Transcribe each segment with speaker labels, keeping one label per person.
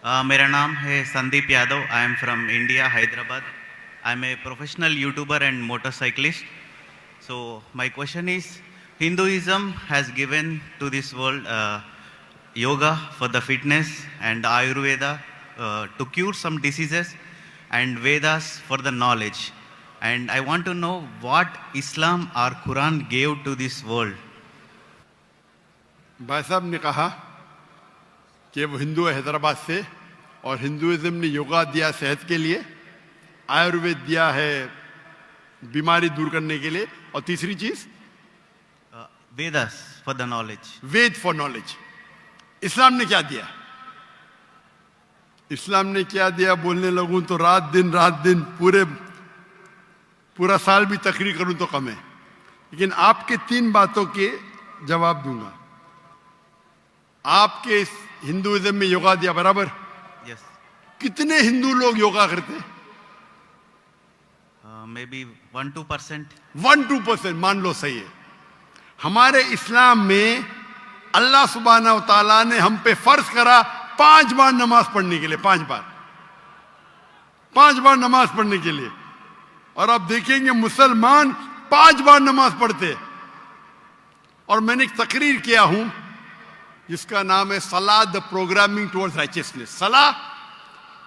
Speaker 1: मेरा नाम है Sandeep Yadav. I am from India, Hyderabad. I am a professional YouTuber and motorcyclist. So my question is, Hinduism has given to this world yoga for the fitness and Ayurveda to cure some diseases and Vedas for the knowledge. And I want to know what Islam or Quran gave to this world.
Speaker 2: भाई साहब ने कहा कि वो हिंदू है हैदराबाद से और Hinduism ने योगा दिया सेहत के लिए, आयुर्वेद दिया है बीमारी दूर करने के लिए, और तीसरी चीज
Speaker 1: Vedas for the knowledge.
Speaker 2: Veda for knowledge. इस्लाम ने क्या दिया? इस्लाम ने क्या दिया बोलने लगूं तो रात दिन पूरा साल भी तकरीर करूं तो कम है, लेकिन आपके 3 बातों के जवाब दूंगा. आपके हिंदुइज्म में योगा दिया, बराबर?
Speaker 1: Yes.
Speaker 2: कितने हिंदू लोग योगा करते हैं?
Speaker 1: Maybe 1-2%.
Speaker 2: 1-2% मान लो, सही है. हमारे इस्लाम में अल्लाह सुब्हाना व तआला ने हम पे फर्ज करा 5 बार नमाज पढ़ने के लिए, 5 बार नमाज पढ़ने के लिए. और आप देखेंगे मुसलमान 5 बार नमाज पढ़ते. और मैंने एक तकरीर किया हूं जिसका नाम है सलाह द प्रोग्रामिंग टुवर्ड्स राइचियसनेस. सलाह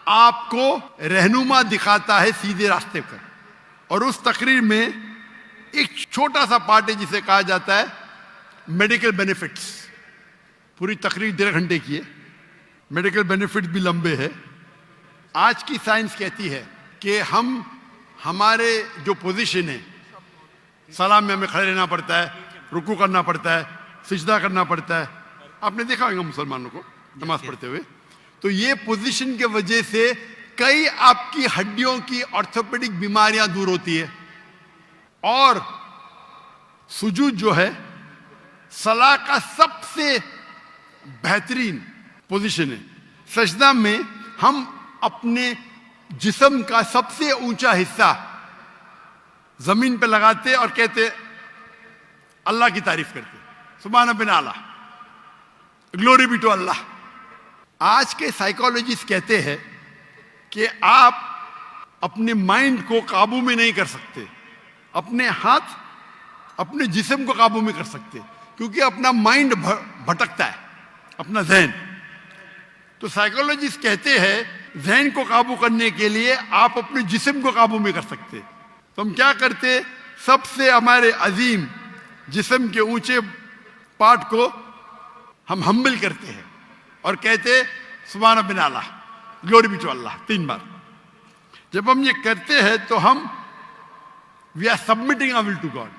Speaker 2: आपको रहनुमा दिखाता है सीधे रास्ते पर. और उस तकरीर में एक छोटा सा पार्ट है जिसे कहा जाता है मेडिकल बेनिफिट्स. पूरी तकरीर 1.5 घंटे की है. मेडिकल बेनिफिट्स भी लंबे हैं. आज की साइंस कहती है कि हमारे जो पोजीशन है, सलाम में हमें खड़े रहना पड़ता है, रुकू करना पड़ता है, सिजदा करना पड़ता है. आपने देखा होगा मुसलमानों को नमाज पढ़ते हुए. तो ये पोजीशन के वजह से कई आपकी हड्डियों की ऑर्थोपेडिक बीमारियां दूर होती है. और सुजूद जो है सलाह का सबसे बेहतरीन पोजीशन है. सजदा में हम अपने जिस्म का सबसे ऊंचा हिस्सा जमीन पे लगाते और कहते अल्लाह की तारीफ करते, सुभान बिन आला, ग्लोरी बी टू अल्लाह. आज के साइकोलॉजिस्ट कहते हैं कि आप अपने माइंड को काबू में नहीं कर सकते, अपने हाथ अपने जिस्म को काबू में कर सकते, क्योंकि अपना माइंड भटकता है, अपना जहन. तो साइकोलॉजिस्ट कहते हैं जहन को काबू करने के लिए आप अपने जिस्म को काबू में कर सकते. तो हम क्या करते, सबसे हमारे अजीम जिस्म के ऊंचे पार्ट को हम हम्बल करते हैं और कहते सुभान बिन आला, ग्लोरी बी टू अल्लाह 3 बार. जब हम ये करते हैं तो हम we are submitting our will to God.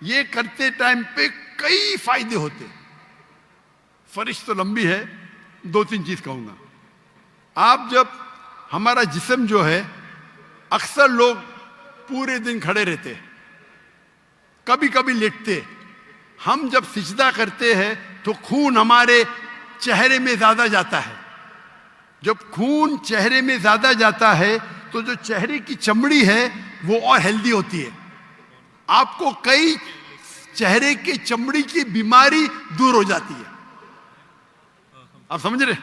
Speaker 2: ये करते टाइम पे कई फायदे होते. फरिश तो लंबी है, 2-3 चीज कहूंगा. आप जब हमारा जिस्म जो है, अक्सर लोग पूरे दिन खड़े रहते, कभी कभी लेटते. हम जब सिजदा करते हैं तो खून हमारे चेहरे में ज्यादा जाता है. जब खून चेहरे में ज्यादा जाता है तो जो चेहरे की चमड़ी है वो और हेल्दी होती है. आपको कई चेहरे की चमड़ी की बीमारी दूर हो जाती है. आप समझ रहे?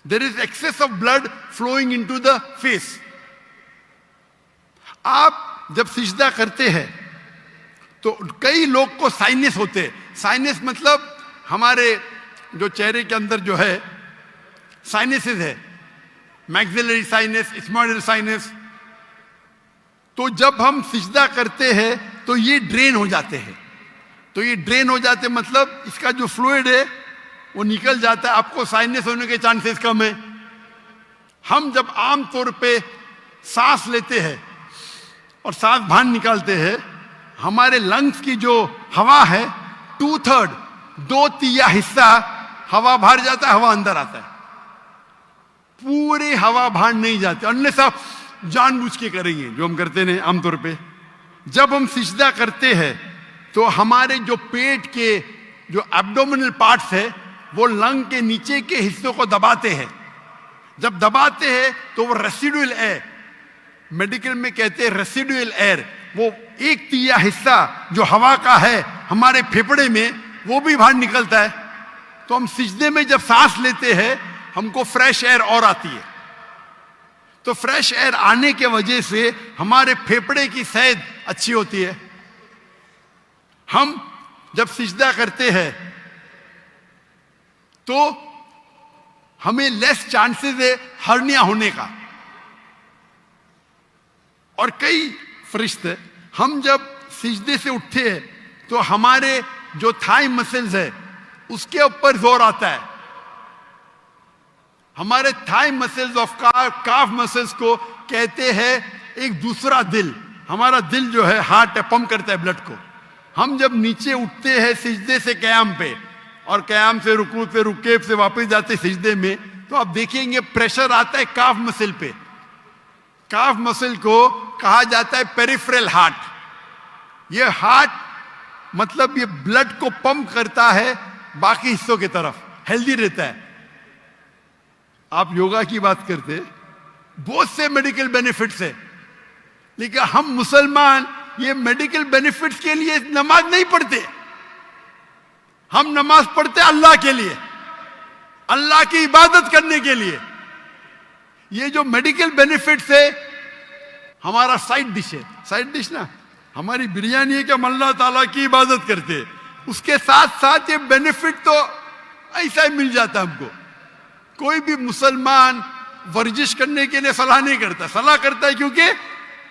Speaker 2: There is excess of blood flowing into the face. आप जब सिजदा करते हैं तो कई लोग को साइनस होते हैं. साइनस मतलब हमारे जो चेहरे के अंदर जो है साइनसेस है, मैक्सिलरी साइनस, स्मॉइडल साइनस. तो जब हम सिजदा करते हैं तो ये ड्रेन हो जाते हैं. तो ये ड्रेन हो जाते मतलब इसका जो फ्लूइड है वो निकल जाता है. आपको साइनस होने के चांसेस कम है. हम जब आम तौर पे सांस लेते हैं और सांस बाहर निकालते हैं, हमारे लंग्स की जो हवा है 2/3 2/3 हिस्सा हवा बाहर जाता है, हवा अंदर आता है. पूरे हवा बाहर नहीं जाती, अन्य सब जानबूझ के करेंगे जो हम करते हैं आमतौर पे. जब हम सिजदा करते हैं तो हमारे जो पेट के जो एब्डोमिनल पार्ट्स है वो लंग के नीचे के हिस्सों को दबाते हैं. जब दबाते हैं तो वो रेसिडुअल एयर, मेडिकल में कहते हैं रेसिडुअल एयर, वो 1/3 हिस्सा जो हवा का है हमारे फेफड़े में वो भी बाहर निकलता है. तो हम सिजदे में जब सांस लेते हैं हमको फ्रेश एयर और आती है। तो फ्रेश एयर आने के वजह से हमारे फेफड़े की सेहत अच्छी होती है। हम जब सिजदा करते हैं तो हमें लेस चांसेस है हर्निया होने का। और कई फरिश्ते, हम जब सिजदे से उठते हैं तो हमारे जो थाई मसल्स है उसके ऊपर जोर आता है। हमारे thigh muscles of calf muscles को कहते हैं एक दूसरा दिल। हमारा दिल जो है हार्ट है, पंप करता है ब्लड को। हम जब नीचे उठते हैं सिजदे से कयाम पे और कयाम से रुकू पे रुकेब से वापस जाते सिजदे में, तो आप देखेंगे प्रेशर आता है काफ मसल पे। काफ मसल को कहा जाता है पेरिफेरल हार्ट। ये हार्ट मतलब ये ब्लड को पंप करता है बाकी हिस्सों की तरफ, हेल्दी रहता है। आप योगा की बात करते, बहुत से मेडिकल बेनिफिट्स है, लेकिन हम मुसलमान ये मेडिकल बेनिफिट्स के लिए नमाज नहीं पढ़ते। हम नमाज पढ़ते अल्लाह के लिए, अल्लाह की इबादत करने के लिए। ये जो मेडिकल बेनिफिट्स है हमारा साइड डिश है। साइड डिश ना हमारी बिरयानी है कि हम अल्लाह ताला की इबादत करते हैं, उसके साथ साथ ये बेनिफिट तो ऐसा ही मिल जाता है हमको। कोई भी मुसलमान वर्जिश करने के लिए सलाह नहीं करता, सलाह करता है क्योंकि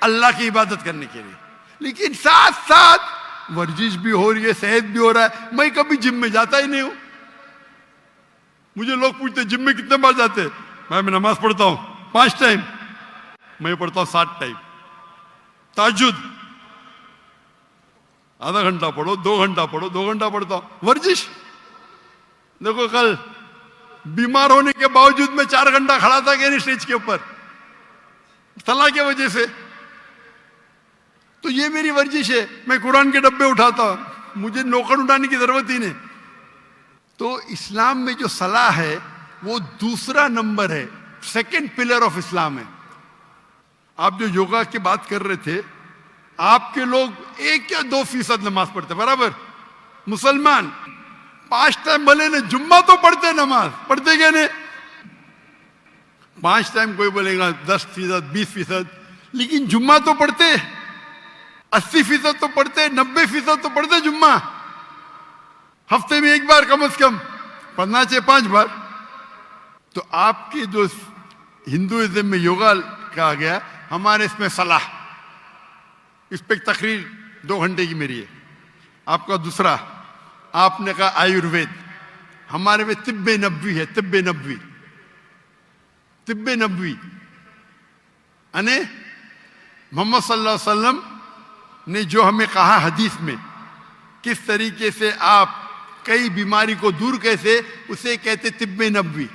Speaker 2: अल्लाह की इबादत करने के लिए। लेकिन साथ साथ वर्जिश भी हो रही है, सेहत भी हो रहा है। मैं कभी जिम में जाता ही नहीं हूं। मुझे लोग पूछते जिम में कितने बार जाते? मैं नमाज पढ़ता हूं 5 टाइम, मैं पढ़ता हूं 7 टाइम। ताजुद आधा घंटा पढ़ो, 2 घंटा पढ़ो, 2 घंटा पढ़ता हूं। वर्जिश देखो, कल बीमार होने के बावजूद मैं 4 घंटा खड़ा था कि नहीं स्टेज के ऊपर, सलाह की वजह से। तो ये मेरी वर्जिश है। मैं कुरान के डब्बे उठाता हूं, मुझे नौकर उठाने की जरूरत ही नहीं। तो इस्लाम में जो सलाह है वो दूसरा नंबर है, सेकंड पिलर ऑफ इस्लाम है। आप जो योगा की बात कर रहे थे, आपके लोग 1 या 2% नमाज पढ़ते, बराबर। मुसलमान 5 टाइम भले ने जुम्मा तो पढ़ते, नमाज पढ़ते क्या नहीं? 5 टाइम कोई बोलेगा 10%, 20%, लेकिन जुम्मा तो पढ़ते। 80% तो पढ़ते, 90% तो पढ़ते जुम्मा। हफ्ते में 1 बार कम से कम पढ़ना चाहिए, 5 बार। तो आपके जो हिंदुइज्म में योगा कहा गया, हमारे इसमें सलाह, इस पे तकरीर 2 घंटे की मेरी है। आपका दूसरा, आपने कहा आयुर्वेद, हमारे में तिब्बे नबवी है। तिब्बे नबवी, तिब्बे नबवी यानी मोहम्मद सल्लल्लाहु अलैहि वसल्लम ने जो हमें कहा हदीस में, किस तरीके से आप कई बीमारी को दूर कैसे, उसे कहते तिब्बे नबवी।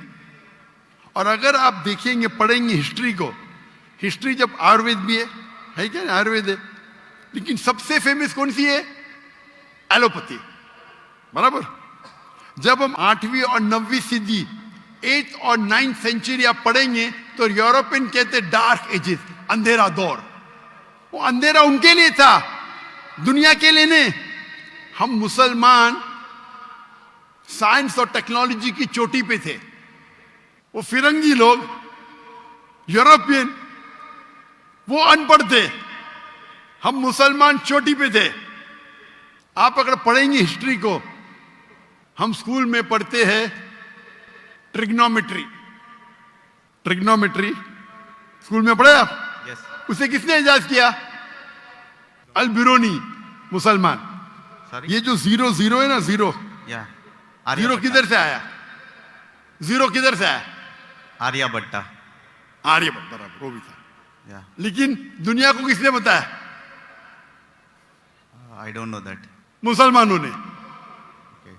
Speaker 2: और अगर आप देखेंगे, पढ़ेंगे हिस्ट्री को, हिस्ट्री जब आयुर्वेद भी है क्या? आयुर्वेद है, लेकिन सबसे फेमस कौन सी है? एलोपैथी, बराबर। जब हम 8वीं और 9वीं सदी, 8th और 9th सेंचुरी आप पढ़ेंगे तो यूरोपियन कहते डार्क एजेस, अंधेरा दौर। वो अंधेरा उनके लिए था, दुनिया के लिए नहीं। हम मुसलमान साइंस और टेक्नोलॉजी की चोटी पे थे। वो फिरंगी लोग, यूरोपियन, वो अनपढ़ थे। हम मुसलमान चोटी पे थे। आप अगर पढ़ेंगे हिस्ट्री को, हम स्कूल में पढ़ते हैं ट्रिग्नोमेट्री। ट्रिग्नोमेट्री स्कूल में पढ़े आप?
Speaker 1: Yes.
Speaker 2: उसे किसने इजाद किया? अल बिरूनी, मुसलमान।
Speaker 1: Sorry?
Speaker 2: ये जो 0 0 है ना, 0
Speaker 1: Yeah.
Speaker 2: 0 किधर से आया? 0 किधर से आया?
Speaker 1: आर्यभट्टा।
Speaker 2: आर्यभट्ट, बराबर, वो भी था।
Speaker 1: Yeah.
Speaker 2: लेकिन दुनिया को किसने बताया?
Speaker 1: I don't know that.
Speaker 2: मुसलमानों ने।
Speaker 1: Okay.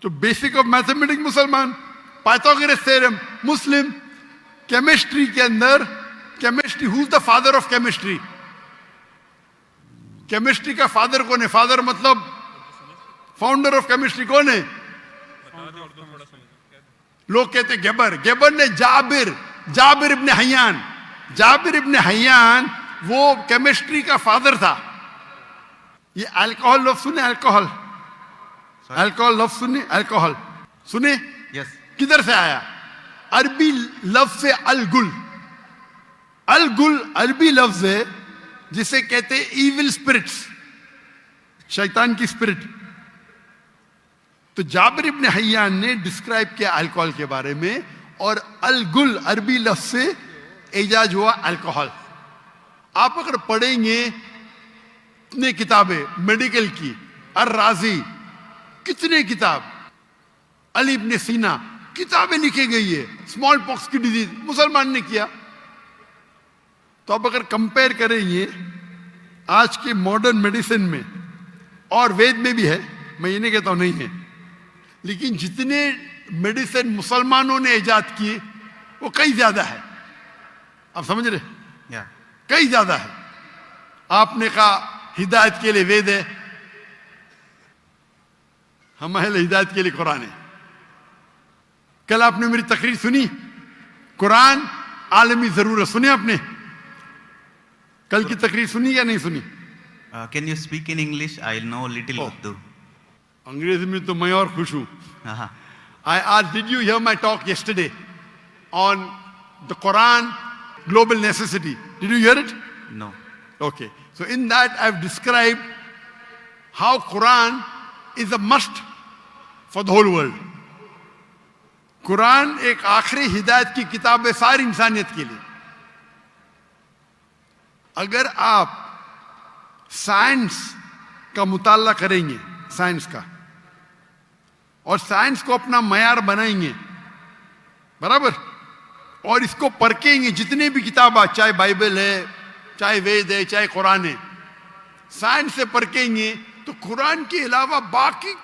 Speaker 2: तो बेसिक ऑफ मैथमेटिक्स मुसलमान, पाइथागोरस थ्योरम मुस्लिम। केमिस्ट्री के अंदर, chemistry, who is the father of chemistry? Chemistry का फादर कौन है? फादर मतलब फाउंडर ऑफ केमिस्ट्री कौन है? लोग कहते गेबर। गेबर ने जाबिर इब्ने हयान, जाबिर इब्ने हयान वो केमिस्ट्री का फादर था। ये अल्कोहल लफ्ज सुने? अल्कोहल लफ्ज सुने? अल्कोहल सुने?
Speaker 1: Yes.
Speaker 2: किधर से आया? अरबी लफ्ज है अल गुल. अल गुल अरबी लफ्ज है जिसे कहते हैं इविल स्पिरिट्स, शैतान की स्पिरिट. तो जाबिर इब्न हय्यान ने डिस्क्राइब किया अल्कोहल के बारे में, और अल गुल अरबी लफ्ज से एजाज हुआ अल्कोहल. आप अगर पढ़ेंगे कितने किताबें मेडिकल की, अर राजी, कितने किताब, अली इब्न सीना, किताबें लिखी गई है. स्मॉल पॉक्स की डिजीज मुसलमान ने किया. तो अब अगर कंपेयर करेंगे आज के मॉडर्न मेडिसिन में, और वेद में भी है, मैं ये नहीं कहता हूं नहीं है, लेकिन जितने मेडिसिन मुसलमानों ने इजाद किए वो कई ज्यादा है. आप समझ रहे?
Speaker 1: Yeah.
Speaker 2: कई ज्यादा है. आपने कहा हिदायत के लिए वेद है, हम अहले हिदायत के लिए कुरान है. कल आपने मेरी तकरीर सुनी, कुरान आलमी जरूरत, सुनी आपने? कल की तकरीर सुनी या नहीं सुनी?
Speaker 1: Can you speak in English? I know little
Speaker 2: Oh.
Speaker 1: Urdu.
Speaker 2: अंग्रेजी में तो मैं और खुश हूं.
Speaker 1: Uh-huh.
Speaker 2: I asked, did you hear my talk yesterday on the Quran, global necessity? Did you hear it?
Speaker 1: No.
Speaker 2: Okay. So in that I've described how Quran is a must for the whole world. Quran एक आखिरी हिदायत की किताब है सारी इंसानियत के लिए. अगर आप साइंस का मुताला करेंगे, साइंस का, और साइंस को अपना मयार बनाएंगे, बराबर, और इसको परखेंगे, जितने भी किताब, चाहे बाइबल है, चाहे वेद है, चाहे कुरान है, साइंस से परखेंगे तो कुरान के अलावा बाकी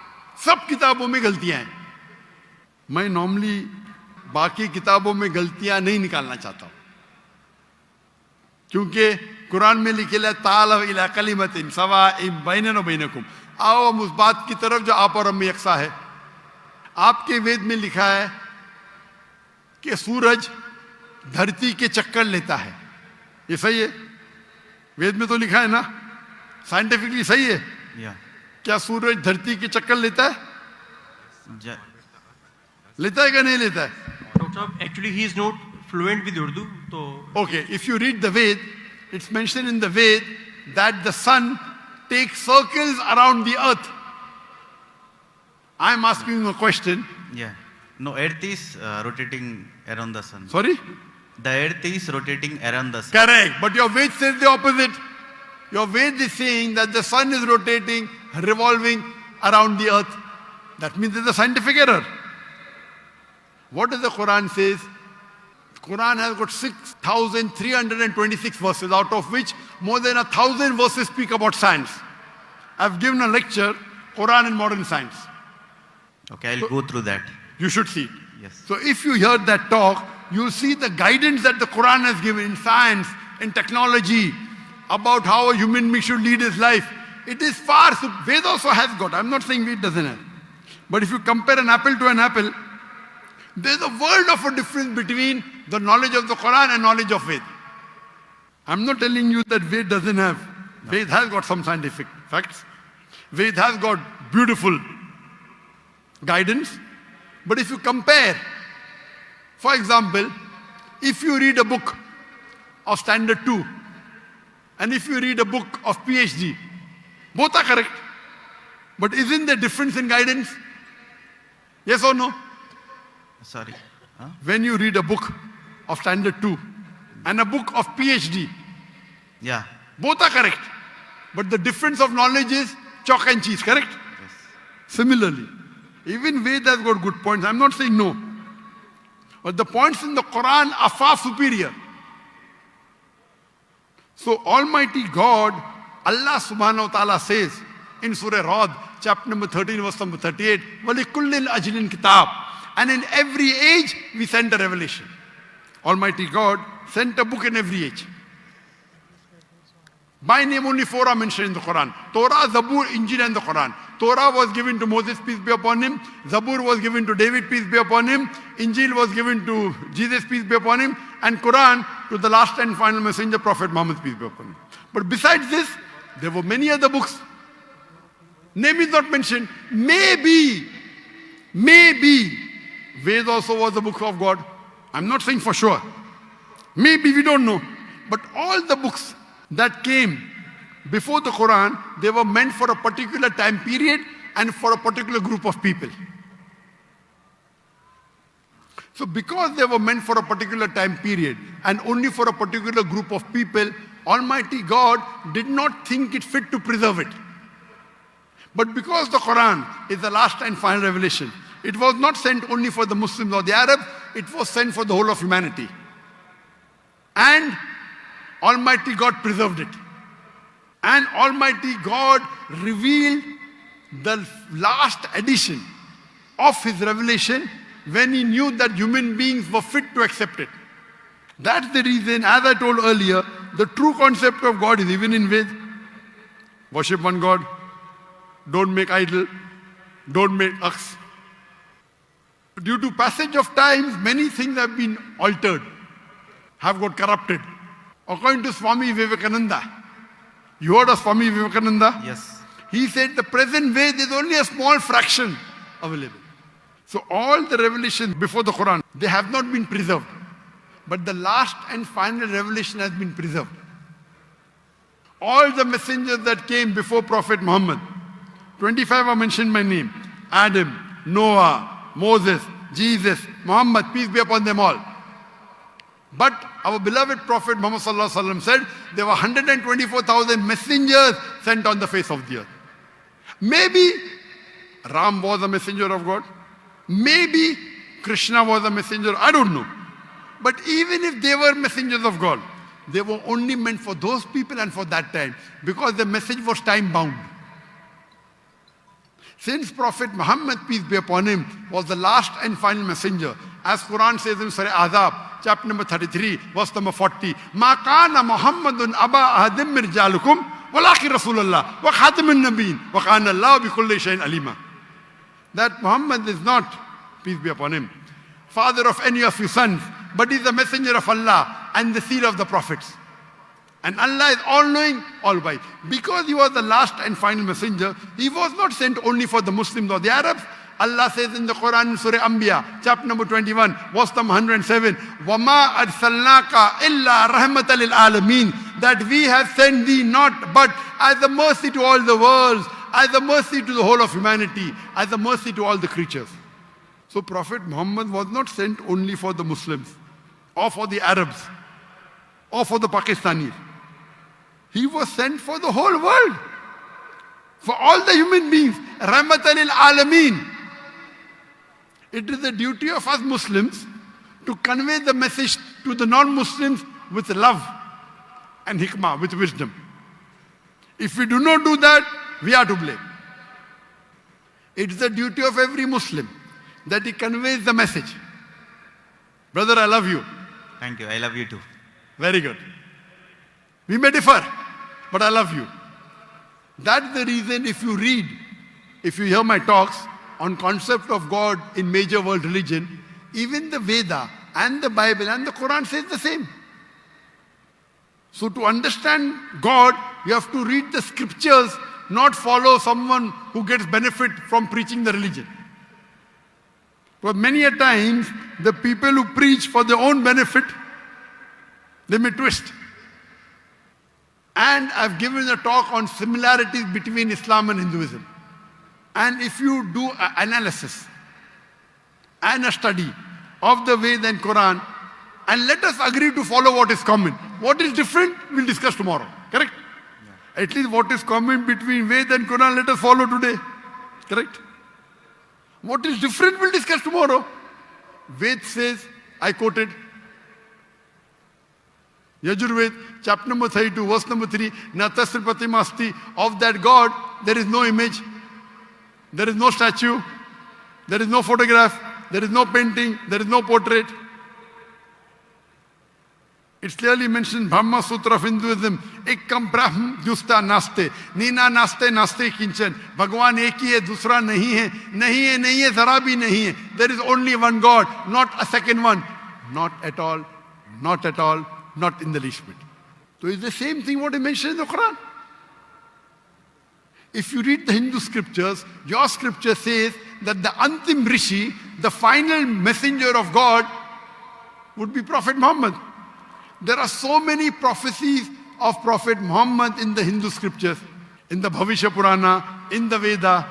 Speaker 2: सब किताबों में गलतियां हैं. मैं नॉर्मली बाकी किताबों में गलतियां नहीं निकालना चाहता हूं, क्योंकि कुरान में लिखे ताल इला कलिमतिन सवाइम बैनना व बैनकुम, आओ हम उस बात की तरफ जो आप और हम में यकसा है. आपके वेद में लिखा है कि सूरज धरती के चक्कर लेता है. ये सही है? वेद में तो लिखा है ना, साइंटिफिकली सही है?
Speaker 1: Yeah.
Speaker 2: क्या सूरज धरती के चक्कर लेता है?
Speaker 1: Ja-
Speaker 2: लेता है क्या नहीं लेता है?
Speaker 3: Dr. Saab, actually he is not fluent with Urdu, so
Speaker 2: Okay, if you read the Ved, it's mentioned in the Ved that the sun takes circles around the earth. I'm asking you a question.
Speaker 1: Yeah. No, Earth is rotating around the sun.
Speaker 2: Sorry?
Speaker 1: The Earth is rotating around the sun.
Speaker 2: Correct. But your Ved says the opposite. Your Ved is saying that the sun is rotating, revolving around the earth. That means there's a scientific error. What does the Quran says? Quran has got 6,326 verses, out of which more than 1,000 verses speak about science. I've given a lecture, Quran and Modern Science.
Speaker 1: Okay, I'll go through that.
Speaker 2: You should see it.
Speaker 1: Yes.
Speaker 2: So if you hear that talk, you'll see the guidance that the Quran has given in science, in technology, about how a human being should lead his life. It is far, so Ved also has got, I'm not saying Ved doesn't have. But if you compare an apple to an apple, there's a world of a difference between the knowledge of the Quran and knowledge of Ved. I'm not telling you that Ved doesn't have. No. Ved has got some scientific facts. Ved has got beautiful guidance. But if you compare, for example, if you read a book of Standard 2 and if you read a book of PhD, both are correct. But isn't there difference in guidance? Yes or no?
Speaker 1: Sorry. Huh?
Speaker 2: When you read a book of Standard 2 and a book of PhD,
Speaker 1: Yeah.
Speaker 2: both are correct. But the difference of knowledge is chalk and cheese, correct?
Speaker 1: Yes.
Speaker 2: Similarly, even Ved has got good points. I'm not saying no. But the points in the Quran are far superior. So Almighty God, Allah subhanahu wa ta'ala says in Surah Rad, chapter number 13, verse number 38, وَلِكُلِّ الْأَجْلٍ kitab. And in every age, we sent a revelation. Almighty God sent a book in every age. By name only 4 are mentioned in the Quran. Torah, Zabur, Injil and the Quran. Torah was given to Moses, peace be upon him. Zabur was given to David, peace be upon him. Injil was given to Jesus, peace be upon him. And Quran to the last and final messenger, Prophet Muhammad, peace be upon him. But besides this, there were many other books. Name is not mentioned. Maybe, Ved also was a book of God. I'm not saying for sure. Maybe we don't know. But all the books that came before the Quran, they were meant for a particular time period and for a particular group of people. So because they were meant for a particular time period and only for a particular group of people, Almighty God did not think it fit to preserve it. But because the Quran is the last and final revelation, it was not sent only for the Muslims or the Arabs, it was sent for the whole of humanity. And Almighty God preserved it. And Almighty God revealed the last edition of His revelation when He knew that human beings were fit to accept it. That's the reason, as I told earlier, the true concept of God is even in Ved. Worship one God. Don't make idol. Don't make ox. Due to passage of times, many things have been altered, have got corrupted. According to Swami Vivekananda, you heard of Swami Vivekananda?
Speaker 1: Yes.
Speaker 2: He said the present way there is only a small fraction available. So all the revelations before the Quran, they have not been preserved. But the last and final revelation has been preserved. All the messengers that came before Prophet Muhammad, 25 are mentioned by name. Adam, Noah, Moses, Jesus, Muhammad, peace be upon them all. But our beloved Prophet Muhammad sallallahu alaihi wasallam said there were 124,000 messengers sent on the face of the earth. Maybe Ram was a messenger of God. Maybe Krishna was a messenger. I don't know. But even if they were messengers of God, they were only meant for those people and for that time, because the message was time bound. Since Prophet Muhammad, peace be upon him, was the last and final messenger, as Quran says in Surah Ahzab, chapter number 33, verse number 40, Ma kana Muhammadun aba ahadim min rijalukum walakin Rasulullah wa khatamun nabiyyin wa kana Allah bi kulli shay'in alima. That Muhammad is not, peace be upon him, father of any of your sons, but he is the messenger of Allah and the seal of the prophets. And Allah is all-knowing, all-wise. Because he was the last and final messenger, he was not sent only for the Muslims or the Arabs. Allah says in the Quran in Surah Anbiya, chapter number 21, verse number 107, وَمَا أَرْسَلْنَاكَ إِلَّا رَحْمَةً لِلْعَالَمِينَ. That we have sent thee not but as a mercy to all the worlds, as a mercy to the whole of humanity, as a mercy to all the creatures. So Prophet Muhammad was not sent only for the Muslims, or for the Arabs, or for the Pakistanis. He was sent for the whole world, for all the human beings. Rahmatan lil Alameen. It is the duty of us Muslims to convey the message to the non-Muslims with love and hikmah, with wisdom. If we do not do that, we are to blame. It is the duty of every Muslim that he conveys the message. Brother, I love you.
Speaker 1: Thank you. I love you too.
Speaker 2: Very good. We may differ, but I love you. That's the reason if you hear my talks on concept of God in major world religion, even the Veda and the Bible and the Quran says the same. So to understand God, you have to read the scriptures, not follow someone who gets benefit from preaching the religion. But many a times, the people who preach for their own benefit, they may twist. And I've given a talk on similarities between Islam and Hinduism. And if you do an analysis and a study of the Veda and Quran, and let us agree to follow what is common. What is different, we'll discuss tomorrow. Correct? Yeah. At least what is common between Veda and Quran, let us follow today. Correct? What is different, we'll discuss tomorrow. Ved says, I quoted, Yajurved, chapter number 32, verse number 3, Natasri Pratimasti, of that God, there is no image, there is no statue, there is no photograph, there is no painting, there is no portrait. It's clearly mentioned, Brahma Sutra of Hinduism, Ekkam Brahm Justa Naste, Nina Naste Naste Kinchan, Bhagwan Ek hi hai, dusra nahi hai, zara bhi nahi hai. There is only one God, not a second one. Not at all, not at all, not in the least bit. So it's the same thing what I mentioned in the Quran. If you read the Hindu scriptures, your scripture says that the Antim Rishi, the final messenger of God, would be Prophet Muhammad. There are so many prophecies of Prophet Muhammad in the Hindu scriptures, in the Bhavishya Purana, in the Veda.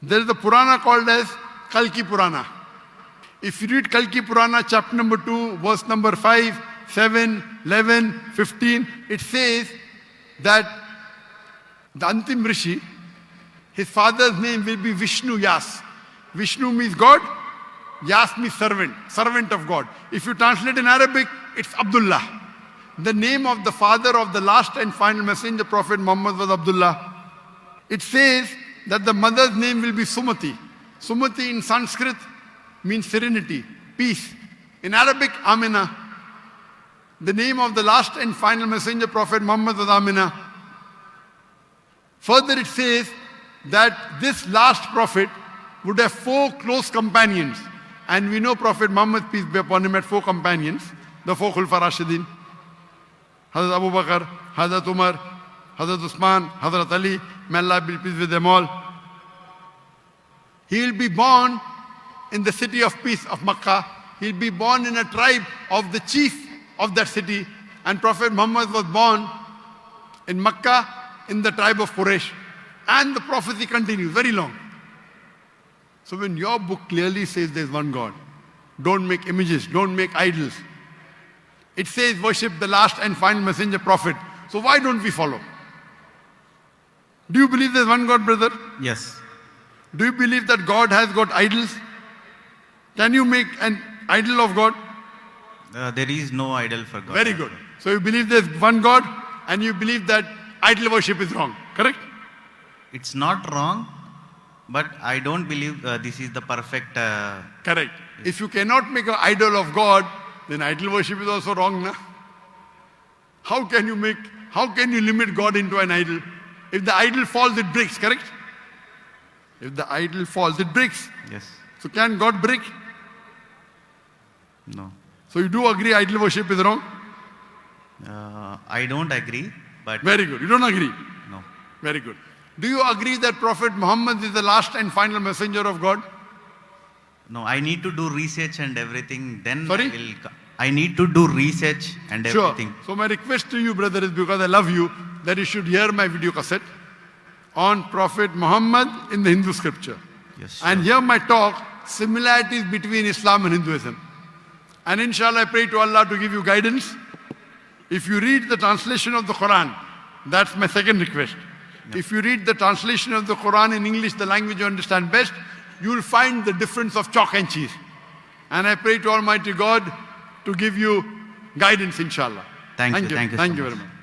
Speaker 2: There is a Purana called as Kalki Purana. If you read Kalki Purana, chapter number 2, verse number 5, 7, 11, 15, it says that the Antim Rishi, his father's name will be Vishnu Yas. Vishnu means God, Yas means servant, servant of God. If you translate in Arabic, it's Abdullah. The name of the father of the last and final messenger, Prophet Muhammad, was Abdullah. It says that the mother's name will be Sumati. Sumati in Sanskrit means serenity, peace. In Arabic, Amina. The name of the last and final messenger, Prophet Muhammad, was Amina. Further, it says that this last prophet would have 4 close companions. And we know Prophet Muhammad, peace be upon him, had 4 companions, the 4 Khulfa Rashidin. Hazrat Abu Bakr, Hazrat Umar, Hazrat Usman, Hazrat Ali, may Allah be pleased with them all. He will be born in the city of peace of Makkah. He will be born in a tribe of the chief of that city. And Prophet Muhammad was born in Makkah in the tribe of Quraysh. And the prophecy continues, very long. So when your book clearly says there's one God, don't make images, don't make idols. It says worship the last and final messenger prophet. So why don't we follow? Do you believe there's one God, brother?
Speaker 1: Yes.
Speaker 2: Do you believe that God has got idols? Can you make an idol of God?
Speaker 1: There is no idol for God.
Speaker 2: Very good. So you believe there's one God and you believe that idol worship is wrong, correct?
Speaker 1: It's not wrong, but I don't believe this is the perfect...
Speaker 2: Correct. If you cannot make an idol of God, then idol worship is also wrong, na? How can you limit God into an idol? If the idol falls, it breaks, correct? If the idol falls, it breaks.
Speaker 1: Yes.
Speaker 2: So can God break?
Speaker 1: No.
Speaker 2: So you do agree idol worship is wrong?
Speaker 1: I don't agree, but...
Speaker 2: Very good. You don't agree?
Speaker 1: No.
Speaker 2: Very good. Do you agree that Prophet Muhammad is the last and final messenger of God?
Speaker 1: No, I need to do research and everything, then
Speaker 2: Sorry?
Speaker 1: I need to do research and
Speaker 2: Sure.
Speaker 1: everything.
Speaker 2: So my request to you, brother, is because I love you, that you should hear my video cassette on Prophet Muhammad in the Hindu scripture.
Speaker 1: Yes.
Speaker 2: And hear my talk, similarities between Islam and Hinduism. And inshallah, I pray to Allah to give you guidance. If you read the translation of the Quran, that's my second request. If you read the translation of the Quran in English, the language you understand best, you will find the difference of chalk and cheese. And I pray to Almighty God to give you guidance, inshallah.
Speaker 1: Thank you. Thank you so
Speaker 2: Thank you
Speaker 1: much.
Speaker 2: very much.